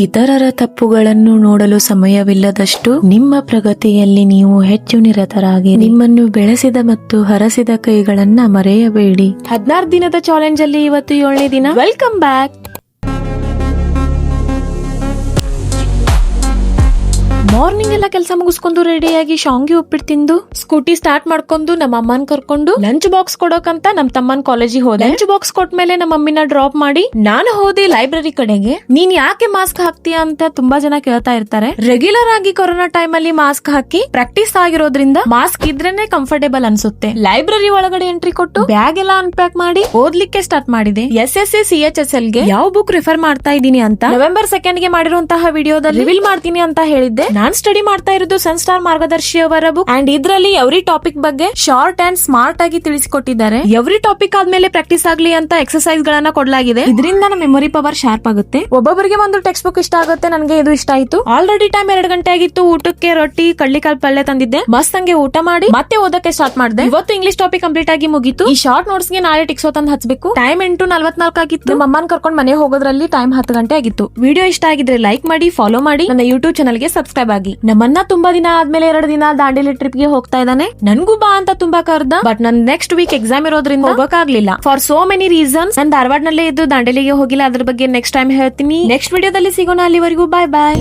ಇತರರ ತಪ್ಪುಗಳನ್ನು ನೋಡಲು ಸಮಯವಿಲ್ಲದಷ್ಟು ನಿಮ್ಮ ಪ್ರಗತಿಯಲ್ಲಿ ನೀವು ಹೆಚ್ಚು ನಿರತರಾಗಿ ನಿಮ್ಮನ್ನು ಬೆಳೆಸಿದ ಮತ್ತು ಹರಸಿದ ಕೈಗಳನ್ನ ಮರೆಯಬೇಡಿ. 16 ದಿನದ ಚಾಲೆಂಜ್ ಅಲ್ಲಿ ಇವತ್ತು 7ನೇ ದಿನ. Welcome back. ಮಾರ್ನಿಂಗ್ ಎಲ್ಲ ಕೆಲಸ ಮುಗಿಸ್ಕೊಂಡು ರೆಡಿಯಾಗಿ ಶಾಂಗಿ ಉಪ್ಪಿಟ್ಟು ತಿಂದು ಸ್ಕೂಟಿ ಸ್ಟಾರ್ಟ್ ಮಾಡ್ಕೊಂಡು ನಮ್ಮ ಅಮ್ಮನ್ ಕರ್ಕೊಂಡು ಲಂಚ್ ಬಾಕ್ಸ್ ಕೊಡೋಕಂತ ನಮ್ ತಮ್ಮನ್ ಕಾಲೇಜಿಗೆ ಹೋದೆ. ಲಂಚ್ ಬಾಕ್ಸ್ ಕೊಟ್ಮೇಲೆ ನಮ್ಮ ಮಮ್ಮಿನ ಡ್ರಾಪ್ ಮಾಡಿ ನಾನು ಹೋದೆ ಲೈಬ್ರರಿ ಕಡೆಗೆ. ನೀನ್ ಯಾಕೆ ಮಾಸ್ಕ್ ಹಾಕ್ತೀಯ ಅಂತ ತುಂಬಾ ಜನ ಕೇಳ್ತಾ ಇರ್ತಾರೆ. ರೆಗ್ಯುಲರ್ ಆಗಿ ಕೊರೋನಾ ಟೈಮ್ ಅಲ್ಲಿ ಮಾಸ್ಕ್ ಹಾಕಿ ಪ್ರಾಕ್ಟೀಸ್ ಆಗಿರೋದ್ರಿಂದ ಮಾಸ್ಕ್ ಇದ್ರೇನೆ ಕಂಫರ್ಟೇಬಲ್ ಅನ್ಸುತ್ತೆ. ಲೈಬ್ರರಿ ಒಳಗಡೆ ಎಂಟ್ರಿ ಕೊಟ್ಟು ಬ್ಯಾಗ್ ಎಲ್ಲ ಅನ್ಪ್ಯಾಕ್ ಮಾಡಿ ಓದ್ಲಿಕ್ಕೆ ಸ್ಟಾರ್ಟ್ ಮಾಡಿದೆ. SSC CHSL ಗೆ ಯಾವ ಬುಕ್ ರಿಫರ್ ಮಾಡ್ತಾ ಇದೀನಿ ಅಂತ November 2nd ಗೆ ಮಾಡಿರುವಂತಹ ವಿಡಿಯೋದಲ್ಲಿ ರಿವೀಲ್ ಮಾಡ್ತೀನಿ ಅಂತ ಹೇಳಿದ್ದೆ. ನಾನ್ ಸ್ಟಡಿ ಮಾಡ್ತಾ ಇರೋದು ಸನ್ಸ್ಟಾರ್ ಮಾರ್ಗದರ್ಶಿ ಅವರ ಬುಕ್ ಅಂಡ್ ಇದ್ರಲ್ಲಿ ಎವ್ರಿ ಟಾಪಿಕ್ ಬಗ್ಗೆ ಶಾರ್ಟ್ ಅಂಡ್ ಸ್ಮಾರ್ಟ್ ಆಗಿ ತಿಳಿಸಿಕೊಟ್ಟಿದ್ದಾರೆ. ಎವ್ರಿ ಟಾಪಿಕ್ ಆದ್ಮೇಲೆ ಪ್ರಾಕ್ಟೀಸ್ ಆಗ್ಲಿ ಅಂತ ಎಕ್ಸರ್ಸೈಸ್ ಗಳನ್ನ ಕೊಡ್ಲಾಗಿದೆ. ಇದರಿಂದ ನಮ್ಮ ಮೆಮೊರಿ ಪವರ್ ಶಾರ್ಪ್ ಆಗುತ್ತೆ. ಒಬ್ಬೊಬ್ಬರಿಗೆ ಒಂದು ಟೆಕ್ಸ್ಟ್ ಬುಕ್ ಇಷ್ಟ ಆಗುತ್ತೆ. ನನಗೆ ಇದು ಇಷ್ಟ ಆಯ್ತು. ಆಲ್ರೆಡಿ ಟೈಮ್ 2 ಗಂಟೆ ಆಗಿತ್ತು. ಊಟಕ್ಕೆ ರೊಟ್ಟಿ ಕಡ್ಲಿಕಾಲ್ ಪಲ್ಯ ತಂದಿದ್ದೆ. ಮಸ್ತ್ ಹಂಗೆ ಊಟ ಮಾಡಿ ಮತ್ತೆ ಓದಕ್ಕೆ ಸ್ಟಾರ್ಟ್ ಮಾಡಿದೆ. ಇವತ್ತು ಇಂಗ್ಲಿಷ್ ಟಾಪಿಕ್ ಕಂಪ್ಲೀಟ್ ಆಗಿ ಮುಗೀತು. ಈ ಶಾರ್ಟ್ ನೋಟ್ಸ್ ಗೆ ನಾಳೆ ಟಿಕ್ಸೋ ತಂದು ಹಚ್ಬೇಕು. ಟೈಮ್ 8:44 ಆಗಿತ್ತು. ನಮ್ಮ ಅಮ್ಮನ್ ಕರ್ಕೊಂಡು ಮನೆ ಹೋಗೋದ್ರಲ್ಲಿ ಟೈಮ್ 10 ಗಂಟೆ ಆಗಿತ್ತು. ವಿಡಿಯೋ ಇಷ್ಟ ಆಗಿದ್ರೆ ಲೈಕ್ ಮಾಡಿ, ಫಾಲೋ ಮಾಡಿ, ನನ್ನ ಯೂಟ್ಯೂಬ್ ಚಾನಲ್ ಗೆ ಸಬ್ಸ್ಕ್ರೈಬ್ ಆಗಿ. ನಮ್ಮನ್ನ ತುಂಬಾ ದಿನ ಆದ್ಮೇಲೆ 2 ದಿನ ದಾಂಡೇಲಿ ಟ್ರಿಪ್ ಗೆ ಹೋಗ್ತಾ ಇದ್ದಾನೆ. ನನ್ಗೂ ಬಾ ಅಂತ ತುಂಬಾ ಕರ್ದ. ಬಟ್ ನನ್ ನೆಕ್ಸ್ಟ್ ವೀಕ್ ಎಕ್ಸಾಮ್ ಇರೋದ್ರಿಂದ ಹೋಗಕ್ಕಾಗ್ಲಿಲ್ಲ. For so many reasons. ನಾನು ಧಾರವಾಡನಲ್ಲೇ ಇದ್ದು ದಾಂಡೇಲಿಗೆ ಹೋಗಿಲ್ಲ. ಅದ್ರ ಬಗ್ಗೆ ನೆಕ್ಸ್ಟ್ ಟೈಮ್ ಹೇಳ್ತೀನಿ. ನೆಕ್ಸ್ಟ್ ವಿಡಿಯೋದಲ್ಲಿ ಸಿಗೋಣ. ಅಲ್ಲಿವರೆಗೂ ಬಾಯ್ ಬಾಯ್.